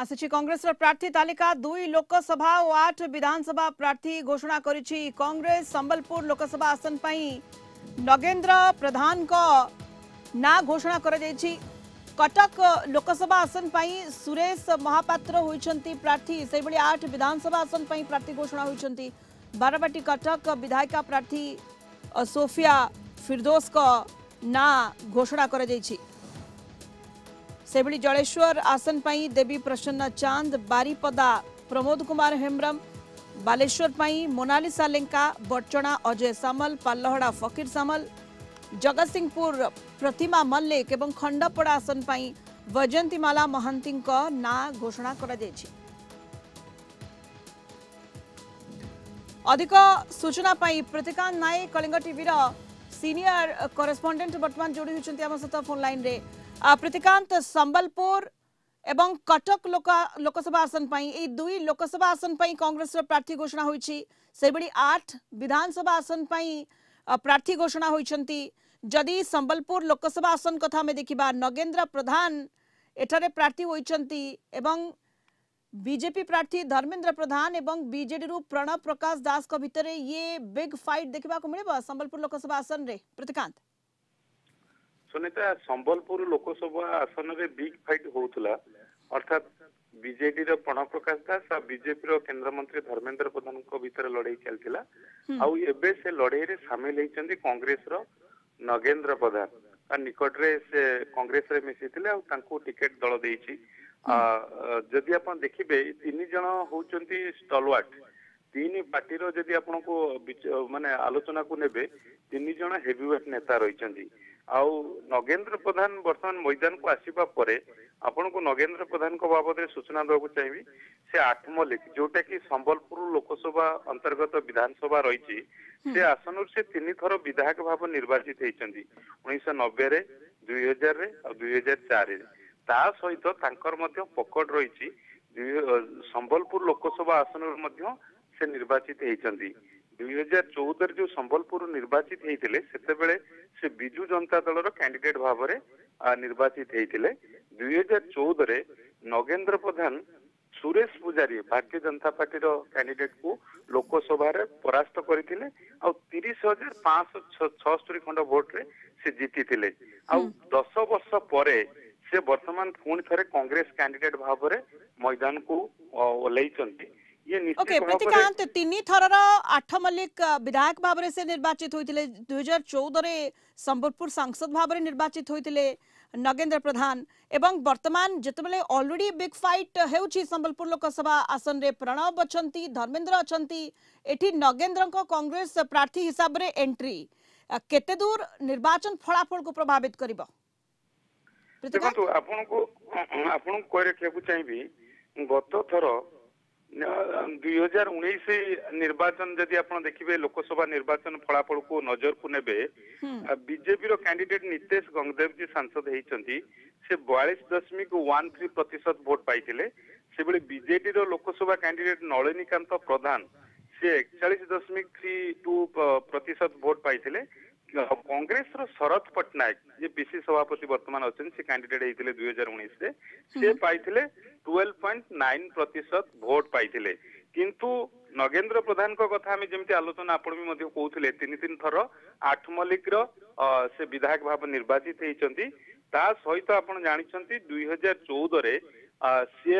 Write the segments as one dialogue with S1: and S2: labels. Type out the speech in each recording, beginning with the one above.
S1: आसी कांग्रेस प्रार्थी तालिका 2 लोकसभा और 8 विधानसभा प्रार्थी घोषणा करिछि कांग्रेस संबलपुर लोकसभा आसन पई नगेंद्र प्रधान को ना घोषणा कर जाइछि। कटक लोकसभा आसन पई सुरेश महापात्र होइछंती प्रार्थी से बड़ी 8 विधानसभा आसन पई प्रार्थी घोषणा होइछंती। बाराबाटी कटक विधायिका प्रार्थी सोफिया फिरदोस को ना घोषणा कर जाइछि। सेबड़ी जलेश्वर आसन पई देवी प्रसन्न चांद बारीपदा प्रमोद कुमार हेम्ब्रम बालेश्वर पई मोनालिसा लेंका बड़चणा अजय सामल पाल्लहड़ा फकीर सामल जगतसिंहपुर प्रतिमा मल्लिक एवं खंडपड़ा आसन पई वैजंतीमाला महांती ना घोषणा करा जायछि। अधिक सूचना पई प्रतिकांत नायक कलिंग टीवी सीनियर करेस्पोंडेंट वर्तमान जोड़ी होइछन्ती हम सहित फोन लाइन रे। प्रतिकांत संबलपुर एवं कटक लोकसभा आसन पई ए 2 लोकसभा आसन पई कांग्रेस प्रार्थी घोषणा होइछि। सेबड़ी 8 विधानसभा आसन पई प्रार्थी घोषणा होइछन्ती। जदि संबलपुर लोकसभा आसन कथा में देखिबा नगेंद्र प्रधान एठारे प्रार्थी होइछन्ती एवं बीजेपी प्रार्थी धर्मेंद्र प्रधान एवं बीजेडी रु प्रणव प्रकाश दास को भितरे ये बिग फाइट देखिबा को मिलेबा संबलपुर लोकसभा आसन रे। प्रतिकांत
S2: सुनीता संबलपुर लोकसभा आसन रे बिग फाइट होउतला अर्थात बीजेडी रो प्रणव प्रकाश दास और बीजेपी रो केंद्र मंत्री धर्मेंद्र प्रधान को भीतर लड़ाई चलतिला आउ एबे से लड़ाई रे शामिल हेचंदी कांग्रेस रो नगेंद्र प्रधान आ निकट रे से कांग्रेस रे मिसिथिले आ तांको टिकट दल देइछि। जदि आपण देखिबे तीन जण होउचंती स्टलवार्ट तीन पार्टी रो जदि आपण को माने आलोचना को नेबे तीन जण हेवीवेट नेता रहिचंदी आउ नगेंद्र प्रधान वर्तमान मैदान को आसीबा परे आपण को नगेंद्र प्रधान को बाबद रे सूचना देबा चाहिए से 8 मल्लिक जोटा कि संबलपुर लोकसभा अंतर्गत विधानसभा रही से आसन से 3 थर विधायक भाव निर्वाचित होती 1990 रे 2000 रे और 2004 रे ता सहित तांकर मध्य पकड़ रही संबलपुर लोकसभा आसन मध्य से निर्वाचित होती 2014 जो संबलपुर निर्वाचित होते से बिजु जनता दल कैंडिडेट भाव में निर्वाचित होते 2014 रे नगेंद्र प्रधान सुरेश पुजारी भारतीय जनता पार्टी कैंडिडेट को लोकसभा रे परास्त करते 30,576 खंड भोट रे से जीती 10 वर्ष पर से वर्तमान पुणी थे कांग्रेस कैंडिडेट भाव में मैदान को ओल्लैचंती।
S1: ओके प्रतिकांत 3 थरर 8 मल्लिक विधायक भाव से निर्वाचित होते 2014 रे संबलपुर सांसद भाव में निर्वाचित होते नगेंद्र प्रधान एवं वर्तमान जितेबाला ऑलरेडी बिग फाइट हेउछि संबलपुर लोकसभा आसन रे प्रणव अछंती धर्मेंद्र अछंती एठी नगेंद्र को कांग्रेस प्रार्थी हिसाब रे एंट्री केते दूर निर्वाचन फलाफल को प्रभावित करिबो?
S2: देखो आपन को कह रखा चाहिए गत थर 2019 निर्वाचन जदि आप देखिए लोकसभा निर्वाचन फलाफल को नजर को नेबे बीजेपी रो कैंडिडेट नितेश गंगदेव जी सांसद होती से 42.13% वोट पाइथिले से बेले बीजेडी रो लोकसभा कैंडिडेट नलिनीकांत प्रधान से 41.32% वोट पाइथिले। कांग्रेस रो शरद पट्टनायक जे पीसी सभापति वर्तमान अच्छे से कैंडिडेट होते 2019 रे से पाइथिले 12.9% वोट पाइथिले किंतु नगेंद्र प्रधान को कथा हमें जमती आलोचना आपण भी मध्य कहउथिले 3 थर 8 मल्लिक रो से विधायक भाव निर्वाचित होइचंती ता सहित आपण जानिचंती 2014 रे सी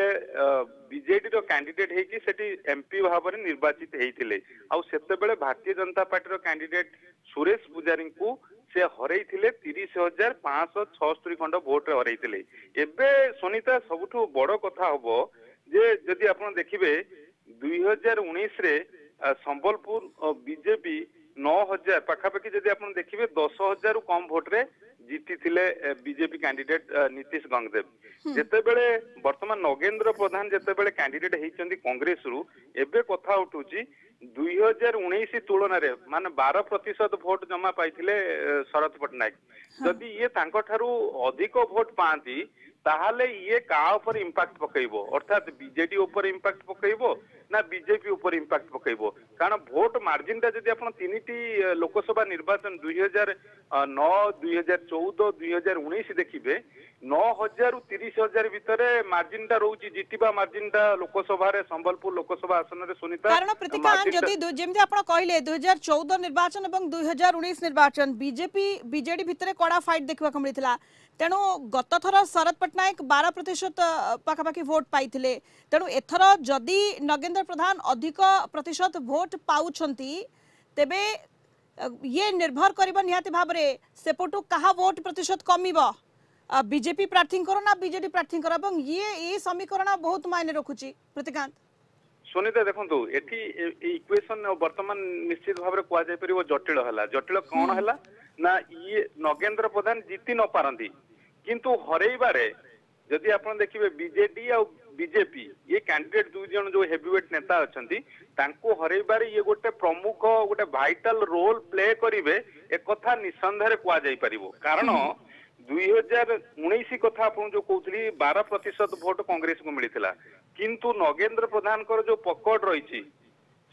S2: बीजेडी रो कैंडिडेट हेकी सेठी एमपी भाव में निर्वाचित होइथिले आ सेते बेले भारतीय जनता पार्टी रो कैंडिडेट सुरेश पुजारी को से हरैथिले 30,576 खंड वोट रे हरैथिले। एबे सुनीता सबुठु बड़ कथा हबो जे जदि आपण देखिबे 2019 रे संबलपुर बीजेपी 9,000 पाखापाखि जदि आपण देखिबे 10,000 कम वोट रे जीती थिले बीजेपी कैंडिडेट नीतीश गंगदेव जेते बेले वर्तमान नगेंद्र प्रधान जेते बेले कैंडिडेट हेचंदी कांग्रेस रु एबे कथा उठुची 2019 तुलन रे माने 12% वोट जमा पाइथिले शरद पट्टनायक जदि ये तांको ठारू अधिक वोट पांती ताहले ये का ऊपर इंपैक्ट पकइबो अर्थात बीजेडी ऊपर इंपैक्ट पकइबो ना बीजेपी ऊपर इंपैक्ट पकइबो कारण वोट मार्जिन ता जदि आपण तीनटी लोकसभा निर्वाचन 2009 2014 2019 देखिबे 9,000 ରୁ 30,000 ଭିତରେ ମାର୍ଜିन ଟା ରହୁଛି ଜିତିବା मार्जिन टा लोकसभा रे संबलपुर लोकसभा आसन रे सुनीता
S1: कारण प्रतिकान जदि जेमति आपण कहले 2014 निर्वाचन एवं 2019 निर्वाचन बीजेपी बीजेडी भितरे कड़ा फाइट देखा मिलता तेणु गत थर शरद पट्टनायक 12% पाखापाखि भोट पाइथिले तेणु एथर जदि नगेंद्र प्रधान अधिक प्रतिशत भोट पाउछंती तेबे ये निर्भर करिबा निहाती भाबरे सेपटु कहा भोट प्रतिशत कमिबो बीजेपी प्रार्थी ना बीजेडी प्रार्थी ये समीकरण बहुत मायने रखुची प्रतिकांत
S2: सुनीता देखंतु एठी इक्वेशन वर्तमान निश्चित भाव में कुआ जाय परिबो जटिल हला जटिल कोन हला ना ये नगेंद्र प्रधान जीति न पारंती किंतु हरैबारे जदि आपण देखिबे बीजेडी और बीजेपी ये कैंडिडेट दुई जन जो हेवीवेट नेता अछंती तांको हरैबारे ये गोटे प्रमुख गोटे वाइटल रोल प्ले करिवे एक कथा निसंदेह रे कुआ जाय परिबो कारण 2019 कथा आपण जो कहउथली 12% भोट कांग्रेस को मिलिथिला किंतु नगेंद्र प्रधान कर जो पकड़ रही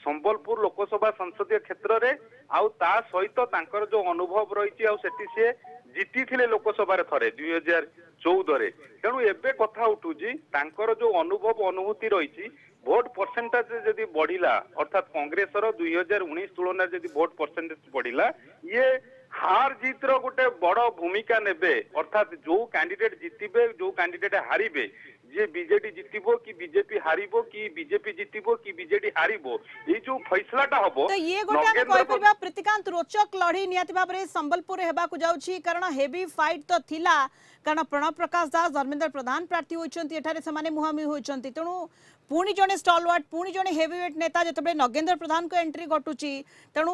S2: संबलपुर लोकसभा संसदीय क्षेत्र रे आउ ता सहित तांकर जो अनुभव रही आउ सेठी से जीती थिले लोकसभा रे थरे 2014 रे तेणु एबे कथा उठुजी तांकर जो अनुभव अनुभूति रही भोट परसेंटेज जदि बढ़िला अर्थात कांग्रेस रो 2019 तुलना जदि भोट परसेंटेज बढ़िला ये हार जीत रो गोटे बड़ भूमिका नेबे अर्थात जो कैंडिडेट जीतिबे जो कैंडिडेट हारिबे जे बीजेडी जीतिबो कि बीजेपी हारिबो कि बीजेपी जीतिबो कि बीजेडी हारिबो ये जो फैसलाटा हबो
S1: तो ये गोटे हम कहि परबा प्रतिकांत रोचक लड़ी नियाति भाबरे संबलपुर हेबा को जाउची कारण हेवी फाइट तो थिला कारण प्रणव प्रकाश दास धर्मेंद्र प्रधान प्रार्थी होइचंती एठारे समाने मुहामी होइचंती तेणु पुणी जने स्टॉलवार्ड पुणी जने हेवीवेट नेता जतबे नगेंद्र प्रधान को एंट्री घटुची तेणु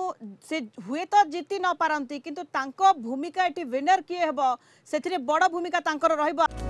S1: से हुए तो जीति न पारंती किंतु तांको भूमिका एठी विनर किए हेबो सेथिरे बड़ भूमिका तांकर रहइबो।